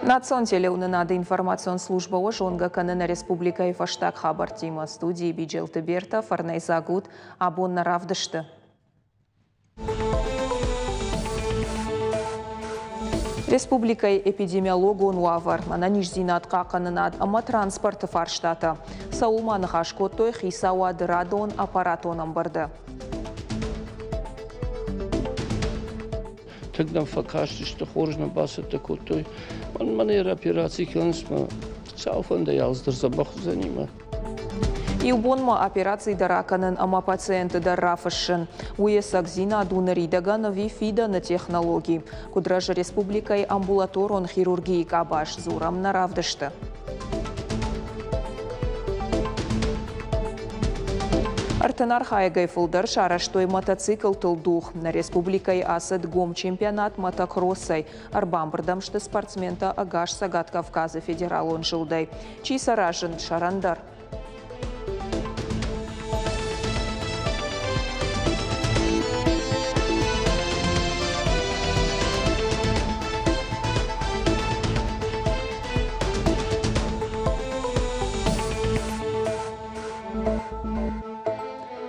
Национ телеунынады информацион служба ожонга канына республика и фаштаг хабар тима студии Биджелты Берта Фарнай Загут абонна равдышты. Республикай эпидемиологу нуавар, ананиш зинатқа қанынад ама транспорты фарштата. Саулманы хашкоттой хисауады радон аппаратоном барды. Тогда факашты, что хоржно басат такой, манера операции клансма, сауфанда ялздер забаху за ним. И убонма операции дараканын ама пациенты даррафышын. Уесак зина дунаридагана вифида на технологии. Кудража республикой амбулаторон хирургии кабаш зурам наравдышты. Артынар хайгай фулдар шараштой мотоцикл тылдух. На республикой асад гом чемпионат мотокроссай. Арбамбардамшты спортсмента агаш Сагат Кавказа федерал он жилдай. Чий саражын шарандар.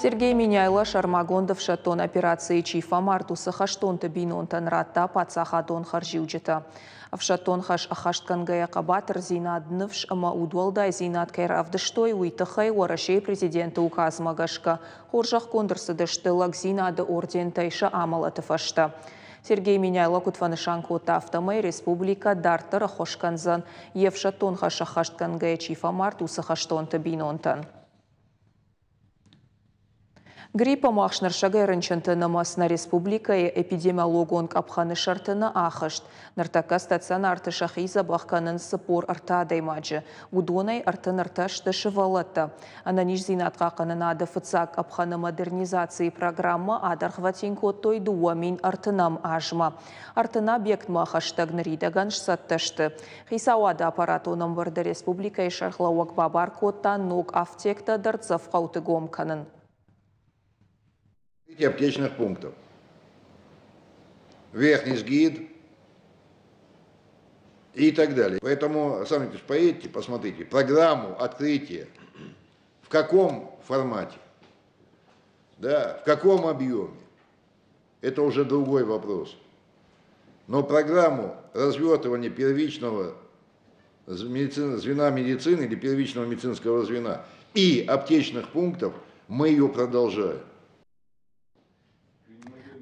Сергей Миняйла Шармагондов шатон операции Чифа Мартуса хаштон табинон танратта пацахадон харжиуджета. В шатон хаш ахашткангая кабатр зинад нывш ама удвалдай зинад кайравдыштой уйтахай уарашей президента указ магашка. Хоржах кондырсыдышты зинады орден тайша амалаты фашта. Сергей Миняйла кутфанышанку тафтамай республика дартара хошканзан. Ев шатон хаш ахашткангая Чифа Мартуса хаштон табинонтан. Гриппа махшнаршагай рынчантынымас на республика и эпидемиологон капханы шартына ахашт. Нартака стационарты шахиза бахканын сыпор артадай маджы. Удонай артын арташты шывалатта. Ананиш зинатқа қанынады фыцак апханы модернизации программа адархватин коттой дуамин артынам ажма. Артына объект махаштаг наридаган шсатташты. Хисауада аппаратоном варды республика и шархлауак бабар котта ног автекта дарцав қаутыгом канын. Аптечных пунктов. Верхний сгид и так далее. Поэтому, сами поедете, посмотрите, программу открытия, в каком формате, да, в каком объеме, это уже другой вопрос. Но программу развертывания первичного звена медицины или первичного медицинского звена и аптечных пунктов мы ее продолжаем.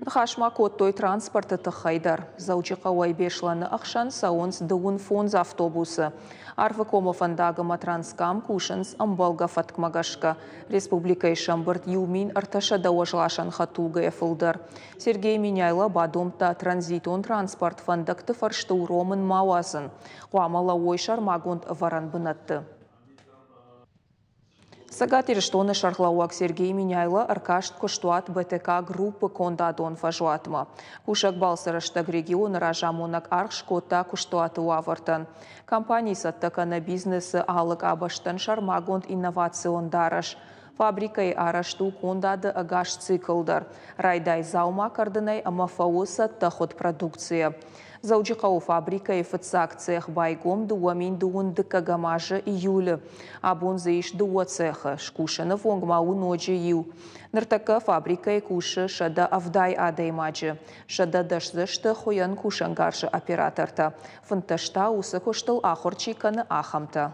Хашмакот той транспорта тахайдар. Заучикавай бешланы ахшан саонс дуун фонз автобусы. Арвакомов андагама транскам кушанс амбалга фаткмагашка. Республика Ишамбырт юмин арташа дауашлашан хатулга эфылдар. Сергей Миняйла бадомта транзитон транспорт фандакты фаршту ромын мауазын. Хуамала ойшар магонд варан бынатты. Сагатир штоны шархлауак Сергей Миняйла аркашт коштуат БТК группы кондадон фажуатма. Кушак балсараштаг регион ражамонак арш кота куштуаты уавартан. Компании саттака на бизнесы алык абаштан шармагонд инновацион дараш. Фабрикай арашту кондады агаш циклдар. Райдай заума кардынай амафауса тахот продукция. Заучикау фабрика и фыцак цех байгом дуамин дуун дыкагамажа июля. Абон заиш дуа цеха, шкушана вонгмау ночи ю. Нартака фабрика и куша шада авдай адаймаджи. Шада дашзышты хоян кушангарша операторта. Фанташта усакоштал ахорчикана ахамта.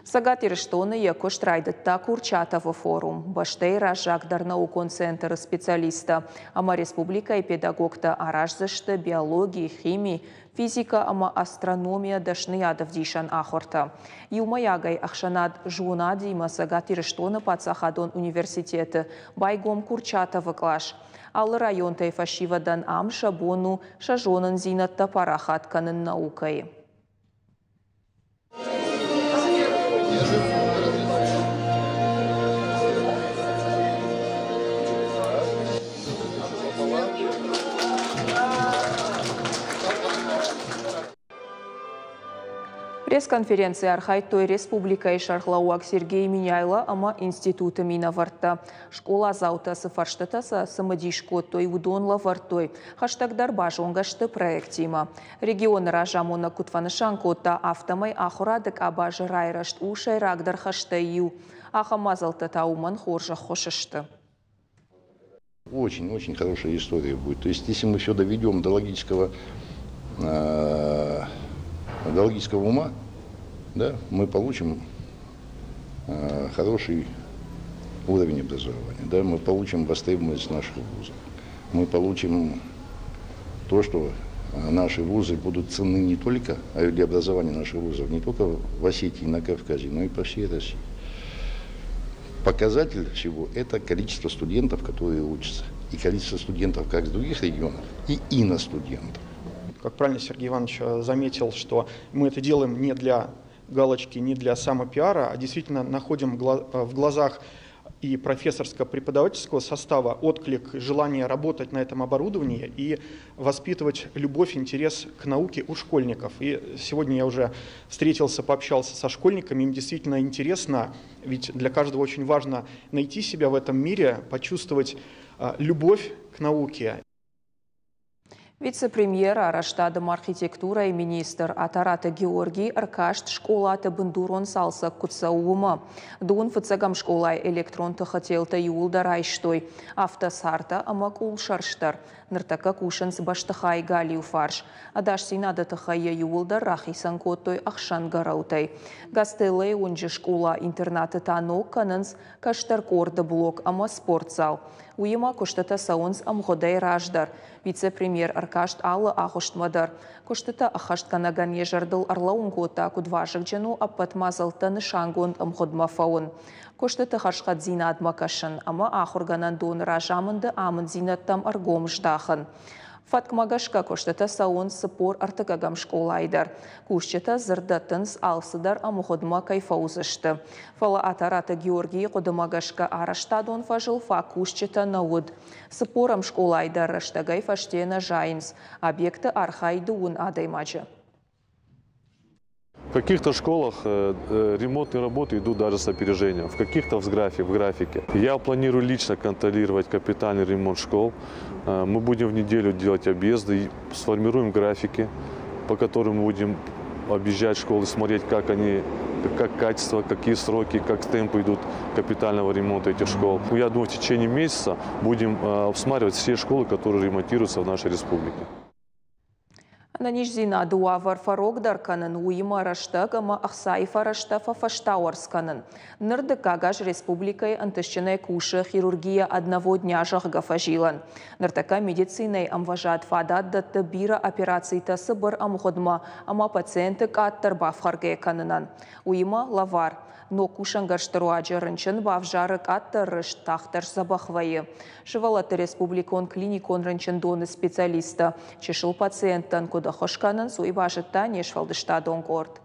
Сагатир штоны яко штрайдатта Курчатова форум. Баштей ражак дарнаукон центр специалиста. Ама республика и педагогта аражзышты биологии, химии, физика ама астрономия дашны ядов дишан ахорта. Юмаягай ахшанад жуна дима сагатир штоны пацахадон университеты. Байгом Курчатова клаш. Ал район тайфашивадан ам шабону шажонан зинатта парахат канын наукай. Пресс-конференция Архайтой Республика Шархлауак Сергей Миняйла ама института Минаварта. Школа заута сыфарштатаса самодишко той удонла вартой. Хаштагдар бажонгашты проектима. Регион ражамона кутванышанкота автомай ахурадык абажы райрашт ушай рагдар хаштаю. Ахамазалта тауман хоржа хошышты. Очень хорошая история будет. То есть, если мы все доведем до логического ума, да, мы получим хороший уровень образования, да, мы получим востребованность наших вузов, мы получим то, что наши вузы будут ценны не только для образования наших вузов, не только в Осетии, на Кавказе, но и по всей России. Показатель всего – это количество студентов, которые учатся, и количество студентов как с других регионов, и иностудентов. Как правильно Сергей Иванович заметил, что мы это делаем не для галочки, не для самопиара, а действительно находим в глазах и профессорско-преподавательского состава отклик, желание работать на этом оборудовании и воспитывать любовь, интерес к науке у школьников. И сегодня я уже встретился, пообщался со школьниками, им действительно интересно, ведь для каждого очень важно найти себя в этом мире, почувствовать любовь к науке. Вице-премьер Араштадом архитектура и министр Атарата Георгий Аркашт школата бандурон салса кутсаума. Дун фыцагам школай электрон тахателта юлда райштой. Автосарта амакул шарштар. Ныртака кушанс баштахай галиу фарш. Адаш синада тахая юлда рахисан коттой ахшан гараутай. Гастелей унжи школа интерната танок кананс каштаркорда блок ама спортзал. Уйма коштата саунс амходай раждар. Вице-премьер Аркашт Алла Ахуштмадар. Коштата Ахашт Канаган ежардыл Арлаунгота кудважик джану аппатмазалта нышангон амходмафаун. Коштата Хашхадзина адмакашан, ама Ахурганан дон ражамынды амын зинаттам аргом ждахан. Фаткмагашка коштата саун сыпор артыгагам школайдар. Кушчата зырдаттынс алсыдар амуходма кайфаузышты. Фала Атарата Георгий кодымагашка Араштадон фажылфа кушчата науд. Сыпорам школайдар раштагай фаштена жайнс. Объекты архайдуун адаймаджа. В каких-то школах ремонтные работы идут даже с опережением, в каких-то в графике. Я планирую лично контролировать капитальный ремонт школ. Мы будем в неделю делать объезды и сформируем графики, по которым будем объезжать школы, смотреть, как качество, какие сроки, как темпы идут капитального ремонта этих школ. Я думаю, в течение месяца будем обсматривать все школы, которые ремонтируются в нашей республике. На нижзина дуавар фарогдар канын уйма раштагама ахсайфа раштафа фаштауарсканын. Нырды кагаж республикой антышчиной куши хирургия одного дня жахгафажилан. Ныртака медициной амважат фадат датты бира операций тасы бір амходма, ама пациенты каттар бафхарге канынан. Уйма лавар. Но кушангарштаруаджа рынчын бавжарык аттарыш тахтар забахвайы. Шывалаты республикон клиникон рынчын доны специалиста. Чешыл пациенттан куда хошканын суйбажытта нешвалдышта донгорд.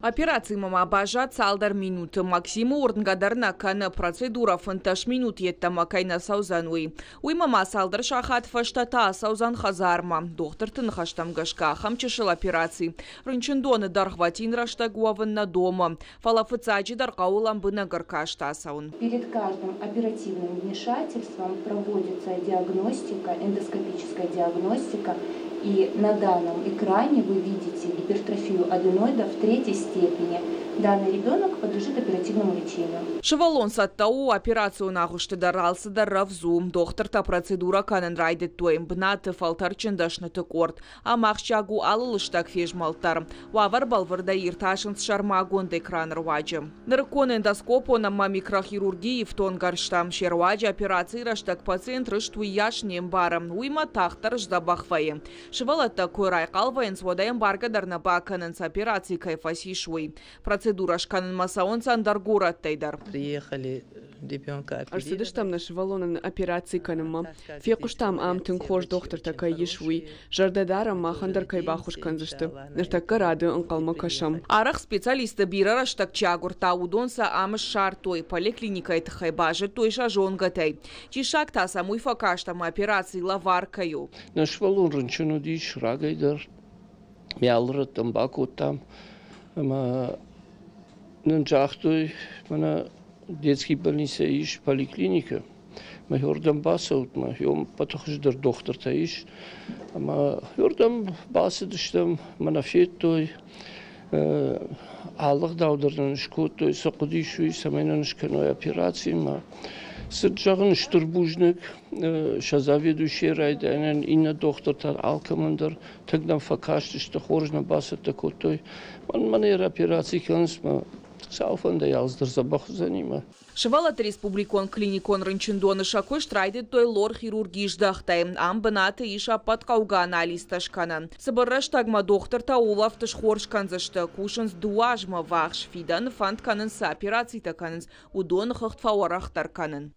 Операции мама бажат салдар минуты. Максиму орнгадарна кана процедура фанташ минут етта макайна саузануи. Уй мама салдар шахат фаштата саузан хазарма. Доктор тынхаштам гашка хамчешил операции. Рынчындоны дархватин раштагуаванна дома. Фалафыцаджи даркаулам бына гаркашта саун. Перед каждым оперативным вмешательством проводится диагностика, эндоскопическая диагностика. И на данном экране вы видите гипертрофию аденоидов в 3-й степени. Данный ребенок подлежит оперативному лечению. Шевалон саттау операцию нахушты дарался дарравзу. Доктор-то процедура канен райдет тоем бнаты фалтар чендашны тыкорд. А махчагу алылыштак фежмалтар. Вавар балварда ирташын шармагон экран рваджи. Наркон эндоскопо на микрохирургии в тон гарштам шерваджи операции раштак пациент рыштуй яшнем барам. Уйма тахтар ждабахвае. Шевалата койрай калваен сводаем баргадарна баканен с операцией кайфасишвой. Процедура шканен масаон сандаргора тейдар. Приехали ребенка. Арсидыштам на шевалонен операции канема. Фекуштам амтын хош доктор такая ешвуй. Жардадарам махандар кайбахуш канзышты. Нертакка рады анкалма кашам. Арах специалисты бира раштак чагурта удонса амыш шартой. Поликлиника это хайбажи той шажонгатай. Чишак та самуй факаштам операции лаваркаю. На швалон ранчину дич рагайдар. Мялры тамбаку там. Ама нанчахтой мана детский больница иш поликлиника. Мы хёрдам басаут, мы хём потохждер доктор таиш. Ама хёрдам басадыштам манафеттой Аллах даудырдан шкоттой сокудишуй самайнан шканой операции ма. Сырджагын штурбужник шазаведущий райдайнен инна доктор тар алкамандар тогда факашты что хоржна басат такой манер операции кансма сауфанда ялздыр забах занима. Шевалат республикон клиникон рынчындоны шакой штрайдет той лор хирургии ждахтай. Амбанаты иша подкауга анализ ташканан. Сабарраш тагма доктор таулав таш хоршканзашта кушанс дуажма вахш фидан фантканан с операции такананс удон хахтфауарах тарканан.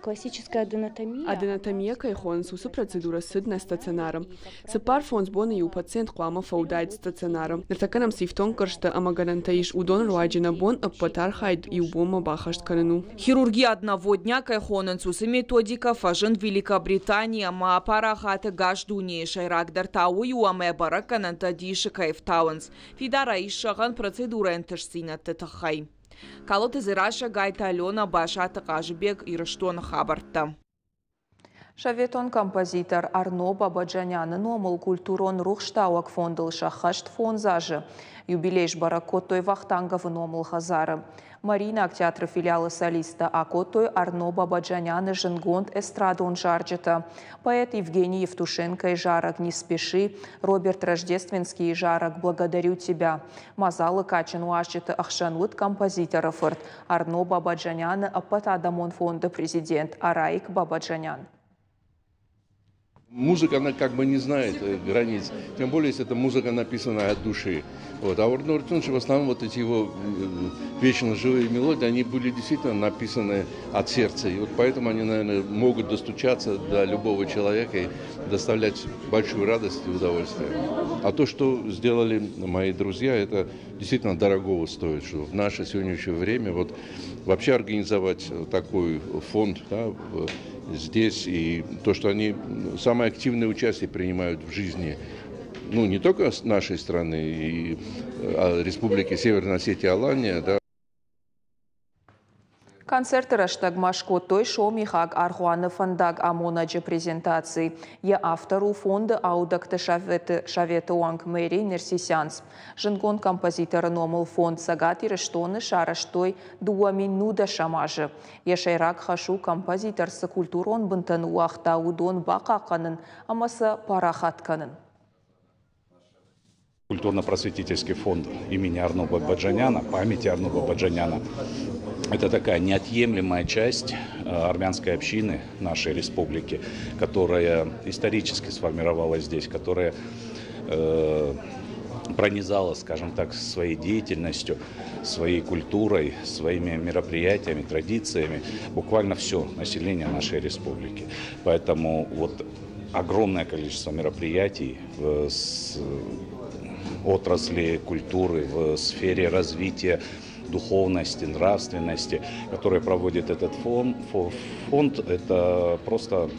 Классическая аденотомия. Аденотомия кайхон суса процедура сыдна стационаром. Сапар фонс бона и у пациент клама фаудает стационаром. Нертаканам сифтон каршта амагарантаиш удон руаджина бон аппатар хайд и убома бахашт канану. Хирургия одного дня кайхонен суса методика фажен Великобритания ма парахата гаждуни шайрагдар тау и уаме баракананта диши кайфтауанс. Фидара ишаган процедура энтешсина тетахай. Калоты зираша гайта Алена башата кажбек и раштон хабарта. Шаветон композитор Арно Бабаджаняны номыл культурон рухштауак фондыл шахашт фонзажы. Юбилейш баракоттой вахтангов номыл хазары. Марина театра филиала солиста Акотой Арно Бабаджаняны жингонд эстрадон жарджета. Поэт Евгений Евтушенко и жарок «Не спеши», Роберт Рождественский и жарок «Благодарю тебя». Мазалы качен уашчета ахшанут композиторов Арно Бабаджаняны аппатадамон фонда президент Араик Бабаджанян. Музыка, она как бы не знает границ, тем более, если эта музыка написана от души. Вот. А у Арно Артуновича в основном вот эти его вечно живые мелодии, они были действительно написаны от сердца. И вот поэтому они, наверное, могут достучаться до любого человека и доставлять большую радость и удовольствие. А то, что сделали мои друзья, это действительно дорогого стоит, что в наше сегодняшнее время вот вообще организовать такой фонд, да, здесь, и то, что они самое активное участие принимают в жизни, ну, не только с нашей страны, а Республики Северная Осетия, Алания, да. Концерт Раштагмашко той шомихак Архуана фандаг амонаджи презентации. Я автору фонда аудакта шавета уанг мэрий Нерсисянс. Жингон композитора номал фонд сагати рештоны шараштой 2 минута шамажи. Я шайрак хашу композитор са культурон бынтан уахта удон бакаканын, амаса парахатканын. Культурно-просветительский фонд имени Арно Бабаджаняна, памяти Арно Бабаджаняна. Это такая неотъемлемая часть армянской общины нашей республики, которая исторически сформировалась здесь, которая пронизала, скажем так, своей деятельностью, своей культурой, своими мероприятиями, традициями буквально все население нашей республики. Поэтому вот огромное количество мероприятий в отрасли культуры, в сфере развития духовности, нравственности, которые проводит этот фонд, это просто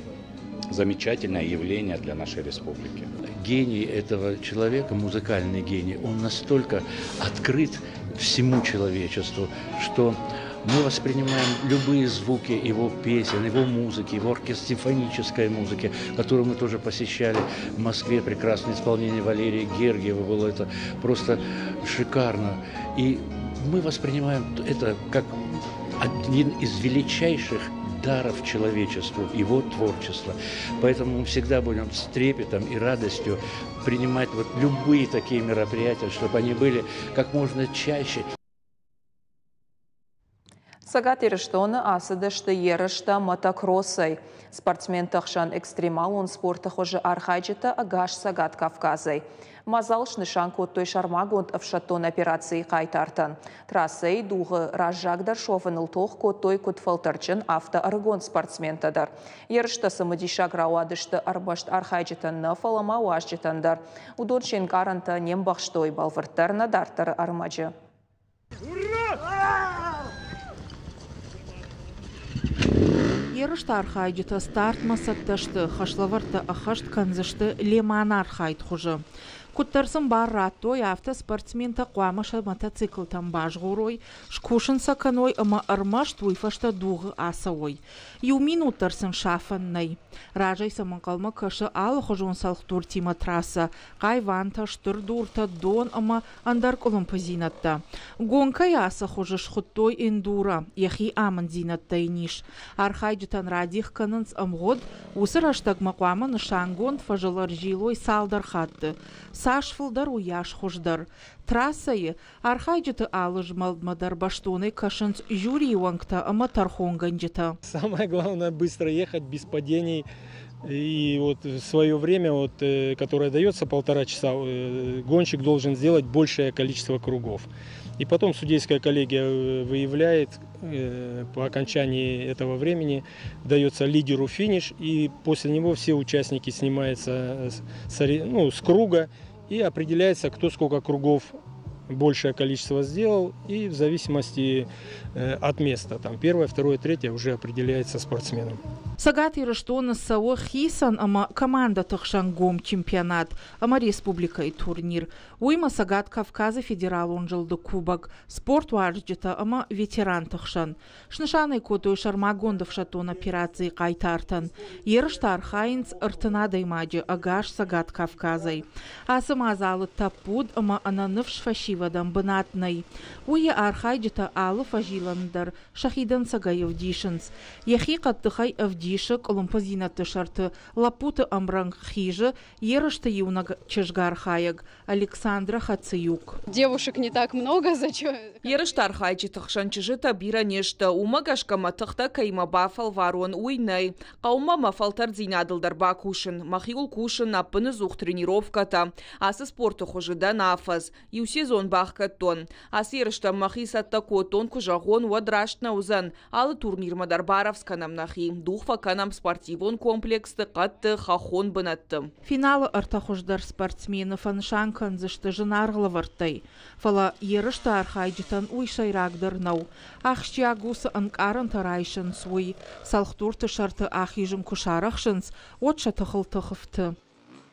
замечательное явление для нашей республики. Гений этого человека, музыкальный гений, он настолько открыт всему человечеству, что мы воспринимаем любые звуки его песен, его музыки, его симфонической музыки, которую мы тоже посещали в Москве. Прекрасное исполнение Валерия Гергиева было, это просто шикарно. И мы воспринимаем это как один из величайших даров человечеству, его творчества. Поэтому мы всегда будем с трепетом и радостью принимать вот любые такие мероприятия, чтобы они были как можно чаще. Сагат Ирештоны асыдышты ерышта мотокроссай. Спортсмен тахшан экстремал он спорта хожи архайджета агаш Сагат Кавказай. Мазалш нышан коттой шармагонд авшаттон операции кайтартан. Трассай дуғы разжагдар шовыныл тоқ коттой котфалтарчын авто аргон спортсментадар. Ерышта самыдиша грауадышты арбашт архайджетан нафалама уажджетандар. Удон шенгаранта нембахштой балвырттарна дартар армаджы. Ерышта архайджета старт масатташты, хашлаварта ахашт канзышты леман архайд хужы. Куттарсын бар раттой автоспортсмен тақуамаша мотоцикл тамбажғорой, шкушын саканой ама армаш туйфашта дуғы асауой. Юмин уттарсын шафаннай. Ражай саман қалма кашы алы хожон салықтур тима трасса. Қай ванта штырдурта дон ама андарк олымпазинатта. Гонка яса хожыш хуттой эндура, яхи аман зинаттай ниш. Архайджитан радих канынс амгод, усыр аштаг мақуама нышангон фажылар жилой салдар хатты. Сашфылдар уяш хождар. Трассайы архайджиты алыж малдмадар баштоны кашынц жюри вангта ама тархонганджита. Самое главное быстро ехать без падений. И вот в свое время, которое дается 1,5 часа, гонщик должен сделать большее количество кругов. И потом судейская коллегия выявляет, по окончании этого времени дается лидеру финиш, и после него все участники снимаются с круга, и определяется, кто сколько кругов большее количество сделал, и в зависимости от места, там 1, 2, 3 уже определяется спортсменом. Сагат ирыштоны сауы хисан ама команда тықшангом чемпионат, ама республика и турнир. Уйма Сагат Кавказа федерал он жылды кубок, спорт важджита ама ветеран тықшан. Шнышаны котой шармагондов шатон операции қайтартан. Ерыштар хайнц ыртынадай маджи агаш Сагат Кавказай. Асым азалы тапуд ама ананыв шфашивадан бынатнай. Уйы архайджита алы фажиландар шахидан Сагаев дишынс. Яхи қаттықай авдишык олымпазинаты шарты лапуты амранг хижи ерышты юнаг чешгар хаяг Александра Хациюк. Девушек не так много, зачем? Ерыштар хайчи тахшанчыжыта бира нешта умагашка матахта кайма бафал варон уйнай. Қаума мафалтар зинадылдар бакушын. Махиул кушын апыны зух тренировката. Асы спорты хожыда нафаз. Ю сезон бахкаттон. Асы ерышта махи сатта котон кужагон вадраштна узан. Алы турнир мадарбаровсканам нахи. Духфа канам спортивон комплексты қатты хахон бынатты. Финалы артахуждар спортсменов аншанкан зышты жынарғылы вартай. Фала ерышты архайджитан уйшайрагдырнау. Ахшчи агусы анкарын тарайшын суй. Салхтурты шарты ахижым кушарахшынс, отша тахыл-тахывты.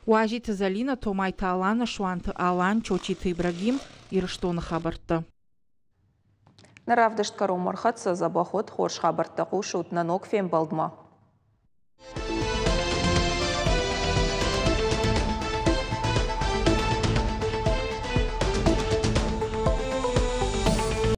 Уажиты Залина Томайта Алана Шуанты Алан Чочиты Ибрагим ерыштоны хабарты. Наравдышт кару мархатса забахот хорш хабарты қушут нанок фем балдма.